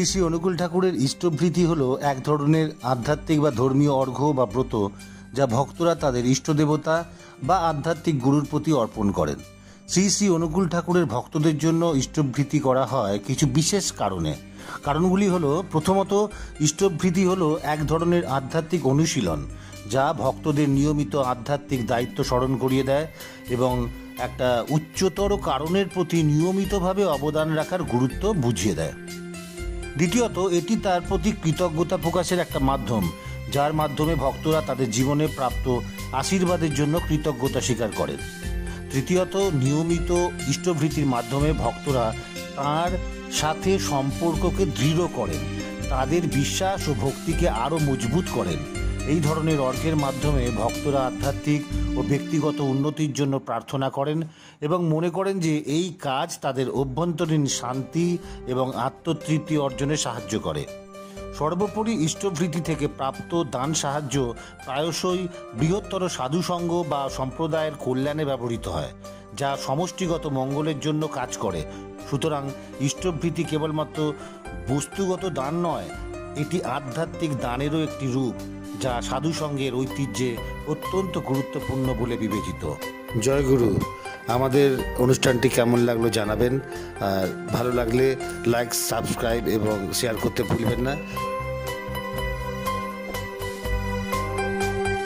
শ্রী শ্রী অনুকূল ঠাকুরের ইষ্টভৃতি হলো এক ধরনের আধ্যাত্মিক বা ধর্মীয় অর্ঘ্য বা ব্রত, যা ভক্তরা তাদের ইষ্টদেবতা বা আধ্যাত্মিক গুরুর প্রতি অর্পণ করেন। শ্রী শ্রী অনুকূল ঠাকুরের ভক্তদের জন্য ইষ্টভৃতি করা হয় কিছু বিশেষ কারণগুলি হলো, প্রথমত, ইষ্টভৃতি হলো এক ধরনের আধ্যাত্মিক অনুশীলন যা ভক্তদের নিয়মিত আধ্যাত্মিক দায়িত্ব স্মরণ করিয়ে দেয় এবং একটা উচ্চতর কারণের প্রতি নিয়মিতভাবে অবদান রাখার গুরুত্ব বুঝিয়ে দেয়। দ্বিতীয়ত, এটি তার প্রতি কৃতজ্ঞতা প্রকাশের একটা মাধ্যম, যার মাধ্যমে ভক্তরা তাদের জীবনে প্রাপ্ত আশীর্বাদের জন্য কৃতজ্ঞতা স্বীকার করেন। তৃতীয়ত, নিয়মিত ইষ্টভৃতির মাধ্যমে ভক্তরা তাঁর সাথে সম্পর্ককে দৃঢ় করেন, তাদের বিশ্বাস ও ভক্তিকে আরও মজবুত করেন। এই ধরনের অর্ঘ্যের মাধ্যমে ভক্তরা আধ্যাত্মিক ও ব্যক্তিগত উন্নতির জন্য প্রার্থনা করেন এবং মনে করেন যে এই কাজ তাদের অভ্যন্তরীণ শান্তি এবং আত্মতৃপ্তি অর্জনে সাহায্য করে। সর্বোপরি, ইষ্টভৃতি থেকে প্রাপ্ত দান সাহায্য প্রায়শই বৃহত্তর সাধুসঙ্গ বা সম্প্রদায়ের কল্যাণে ব্যবহৃত হয়, যা সমষ্টিগত মঙ্গলের জন্য কাজ করে। সুতরাং ইষ্টভৃতি কেবলমাত্র বস্তুগত দান নয়, এটি আধ্যাত্মিক দানেরও একটি রূপ, যা সাধুসঙ্গের ঐতিহ্যে অত্যন্ত গুরুত্বপূর্ণ বলে বিবেচিত। জয় গুরু। আমাদের অনুষ্ঠানটি কেমন লাগলো জানাবেন, আর ভালো লাগলে লাইক, সাবস্ক্রাইব এবং শেয়ার করতে ভুলবেন না।